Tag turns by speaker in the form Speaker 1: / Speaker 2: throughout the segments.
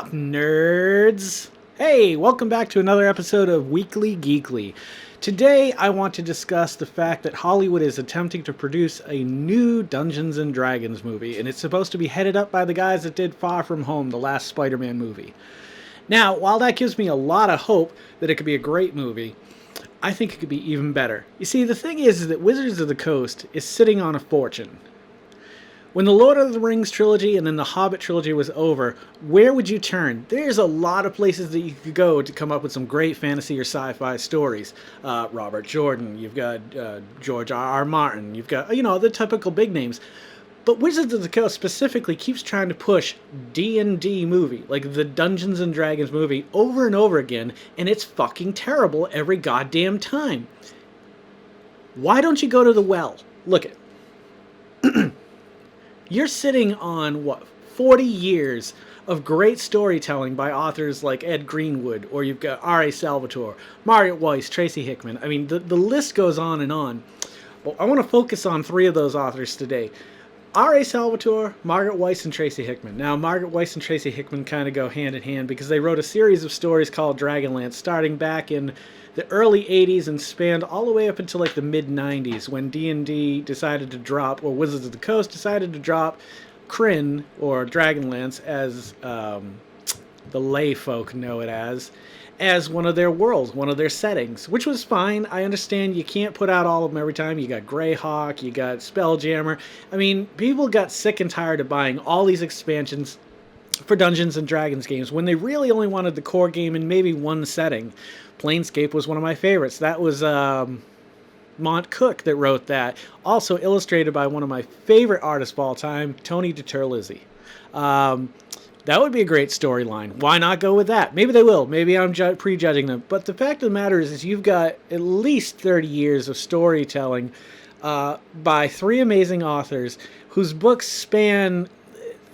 Speaker 1: up, nerds? Hey, welcome back to another episode of Weekly Geekly. Today, I want to discuss the fact that Hollywood is attempting to produce a new Dungeons and Dragons movie, and it's supposed to be headed up by the guys that did Far From Home, the last Spider-Man movie. Now, while that gives me a lot of hope that it could be a great movie, I think it could be even better. You see, the thing is that Wizards of the Coast is sitting on a fortune. When the Lord of the Rings trilogy and then the Hobbit trilogy was over, where would you turn? There's a lot of places that you could go to come up with some great fantasy or sci-fi stories. Robert Jordan, you've got George R.R. Martin, you've got, the typical big names. But Wizards of the Coast specifically keeps trying to push D&D movie, like the Dungeons and Dragons movie, over and over again, and it's fucking terrible every goddamn time. Why don't you go to the well? Look it. You're sitting on, 40 years of great storytelling by authors like Ed Greenwood, or you've got R.A. Salvatore, Margaret Weis, Tracy Hickman. I mean, the list goes on and on. Well, I want to focus on three of those authors today. R.A. Salvatore, Margaret Weis, and Tracy Hickman. Now, Margaret Weis and Tracy Hickman kind of go hand in hand because they wrote a series of stories called Dragonlance starting back in the early 80s and spanned all the way up until like the mid-90s when D&D decided to drop, or Wizards of the Coast decided to drop Krynn, or Dragonlance, as the lay folk know it as one of their worlds, one of their settings, which was fine. I understand you can't put out all of them every time. You got Greyhawk, you got Spelljammer. I mean, people got sick and tired of buying all these expansions for Dungeons and Dragons games when they really only wanted the core game in maybe one setting. Planescape was one of my favorites. That was Mont Cook that wrote that. Also illustrated by one of my favorite artists of all time, Tony DeTerlizzi. That would be a great storyline. Why not go with that? Maybe they will. Maybe I'm prejudging them. But the fact of the matter is you've got at least 30 years of storytelling by three amazing authors whose books span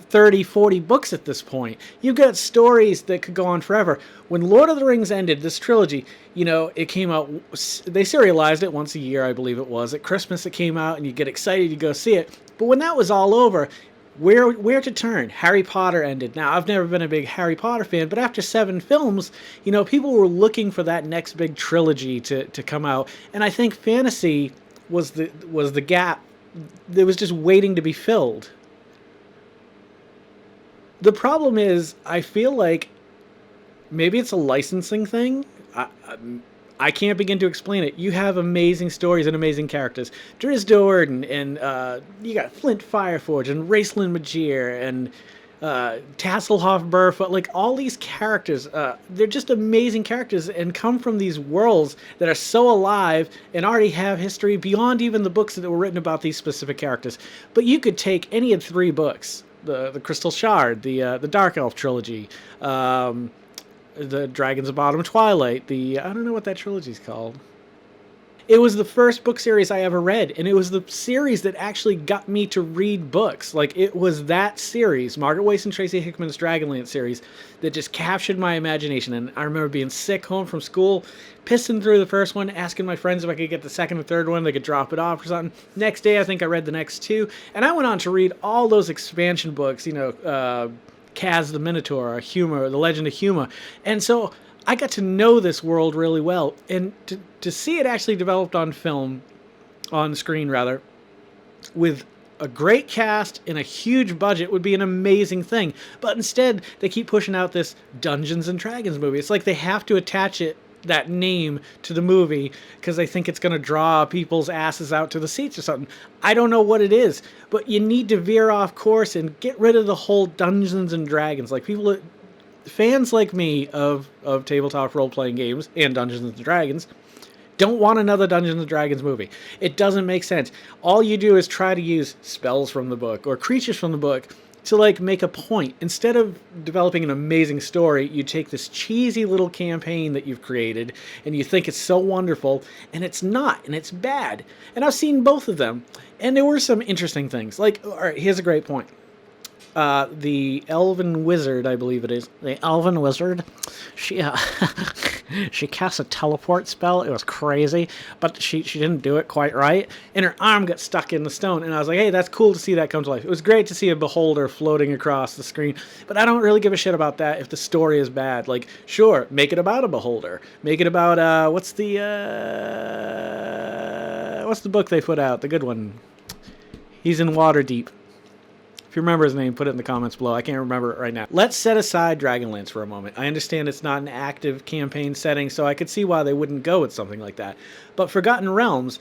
Speaker 1: 30, 40 books at this point. You've got stories that could go on forever. When Lord of the Rings ended, this trilogy, it came out, they serialized it once a year, I believe it was. At Christmas it came out and you get excited to go see it. But when that was all over, where to turn? Harry Potter ended. Now, I've never been a big Harry Potter fan, but after 7 films, people were looking for that next big trilogy to come out. And I think fantasy was the gap that was just waiting to be filled. The problem is, I feel like maybe it's a licensing thing. I can't begin to explain it. You have amazing stories and amazing characters. Driz Do'Urden, and you got Flint Fireforge, and Raceland Magier, and Tasselhoff Burfoot. Like, all these characters, they're just amazing characters and come from these worlds that are so alive and already have history beyond even the books that were written about these specific characters. But you could take any of 3 books. The Crystal Shard, the Dark Elf trilogy, the Dragons of Bottom Twilight, I don't know what that trilogy's called. It was the first book series I ever read, and it was the series that actually got me to read books. Like, it was that series, Margaret Weis and Tracy Hickman's Dragonlance series, that just captured my imagination. And I remember being sick home from school, pissing through the first one, asking my friends if I could get the second or third one, they could drop it off or something. Next day, I think I read the next 2, and I went on to read all those expansion books, Kaz the Minotaur, Humor, The Legend of Humor. And so I got to know this world really well, and to see it actually developed on screen, with a great cast and a huge budget would be an amazing thing. But instead, they keep pushing out this Dungeons and Dragons movie. It's like they have to attach that name to the movie because they think it's going to draw people's asses out to the seats or something. I don't know what it is, but you need to veer off course and get rid of the whole Dungeons and Dragons. Like, fans like me of tabletop role-playing games and Dungeons and Dragons don't want another Dungeons and Dragons movie. It doesn't make sense. All you do is try to use spells from the book or creatures from the book to make a point. Instead of developing an amazing story, you take this cheesy little campaign that you've created and you think it's so wonderful, and it's not, and it's bad. And I've seen both of them, and there were some interesting things. All right, here's a great point. The Elven Wizard, I believe it is. The Elven Wizard. She she cast a teleport spell. It was crazy, but she didn't do it quite right, and her arm got stuck in the stone. And I was like, hey, that's cool to see that come to life. It was great to see a beholder floating across the screen, but I don't really give a shit about that if the story is bad. Like, sure, make it about a beholder. Make it about what's the book they put out? The good one. He's in Waterdeep. If you remember his name, put it in the comments below. I can't remember it right now. Let's set aside Dragonlance for a moment. I understand it's not an active campaign setting, so I could see why they wouldn't go with something like that. But Forgotten Realms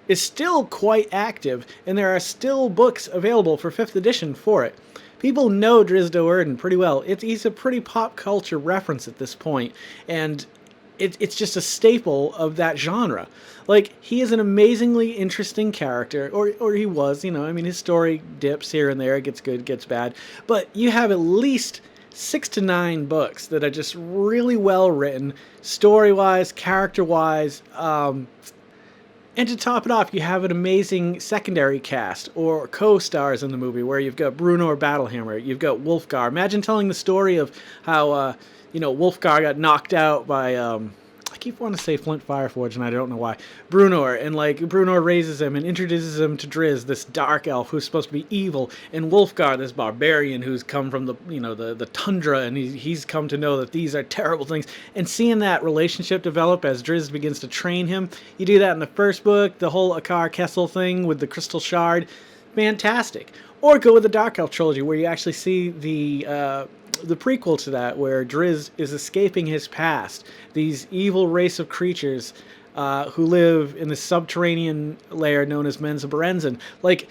Speaker 1: is still quite active, and there are still books available for 5th edition for it. People know Drizzt Do'Urden pretty well. He's a pretty pop culture reference at this point, and it's just a staple of that genre. Like, he is an amazingly interesting character, or he was, you know, I mean, his story dips here and there, it gets good, gets bad, but you have at least 6 to 9 books that are just really well written, story-wise, character-wise, and to top it off, you have an amazing secondary cast, or co-stars in the movie, where you've got Bruno Battlehammer, you've got Wulfgar. Imagine telling the story of how, Wulfgar got knocked out by, I keep wanting to say Flint Fireforge, and I don't know why. Bruenor, and Bruenor raises him and introduces him to Drizzt, this dark elf who's supposed to be evil, and Wulfgar, this barbarian who's come from the tundra, and he's come to know that these are terrible things. And seeing that relationship develop as Drizzt begins to train him, you do that in the first book, the whole Akar Kessel thing with the crystal shard, fantastic. Or go with the Dark Elf trilogy, where you actually see the prequel to that, where Drizzt is escaping his past. These evil race of creatures who live in the subterranean layer known as Menzoberranzan. Like,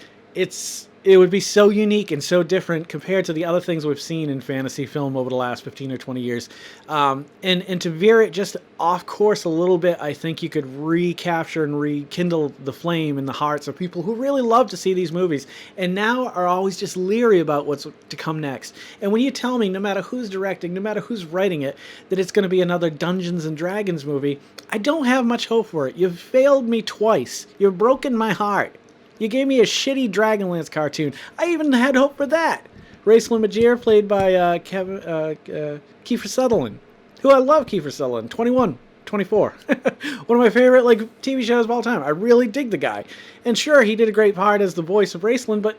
Speaker 1: it would be so unique and so different compared to the other things we've seen in fantasy film over the last 15 or 20 years. And to veer it just off course a little bit, I think you could recapture and rekindle the flame in the hearts of people who really love to see these movies and now are always just leery about what's to come next. And when you tell me, no matter who's directing, no matter who's writing it, that it's going to be another Dungeons and Dragons movie, I don't have much hope for it. You've failed me twice. You've broken my heart. You gave me a shitty Dragonlance cartoon. I even had hope for that. Raistlin Majere, played by Kiefer Sutherland, who I love. Kiefer Sutherland, 21, 24. One of my favorite TV shows of all time. I really dig the guy. And sure, he did a great part as the voice of Raistlin, but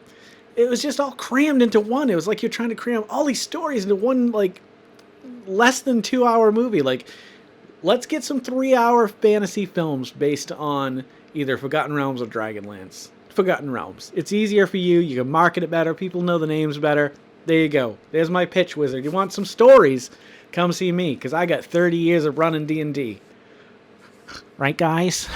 Speaker 1: it was just all crammed into one. It was like you're trying to cram all these stories into one, less than 2-hour movie. Let's get some 3-hour fantasy films based on either Forgotten Realms or Dragonlance. Forgotten Realms. It's easier for you. You can market it better. People know the names better. There you go. There's my pitch, Wizard. You want some stories? Come see me, because I got 30 years of running D&D. Right, guys?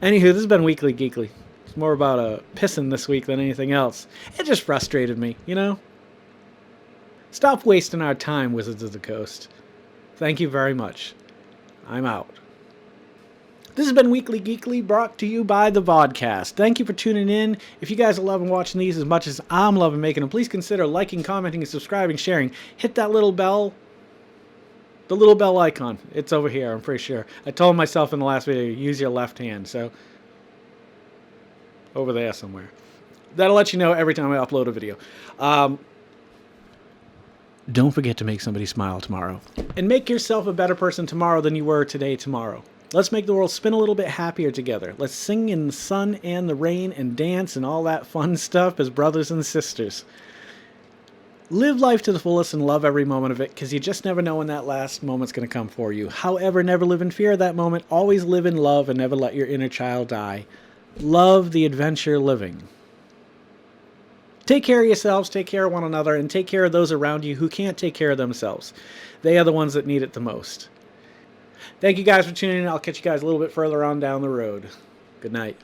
Speaker 1: Anywho, this has been Weekly Geekly. It's more about pissing this week than anything else. It just frustrated me, you know? Stop wasting our time, Wizards of the Coast. Thank you very much. I'm out. This has been Weekly Geekly, brought to you by the Vodkast. Thank you for tuning in. If you guys are loving watching these as much as I'm loving making them, please consider liking, commenting, and subscribing, sharing. Hit that little bell. The little bell icon. It's over here, I'm pretty sure. I told myself in the last video, use your left hand, so over there somewhere. That'll let you know every time I upload a video. Don't forget to make somebody smile tomorrow. And make yourself a better person tomorrow than you were today tomorrow. Let's make the world spin a little bit happier together. Let's sing in the sun and the rain and dance and all that fun stuff as brothers and sisters. Live life to the fullest and love every moment of it, because you just never know when that last moment's going to come for you. However, never live in fear of that moment. Always live in love and never let your inner child die. Love the adventure living. Take care of yourselves, take care of one another, and take care of those around you who can't take care of themselves. They are the ones that need it the most. Thank you guys for tuning in. I'll catch you guys a little bit further on down the road. Good night.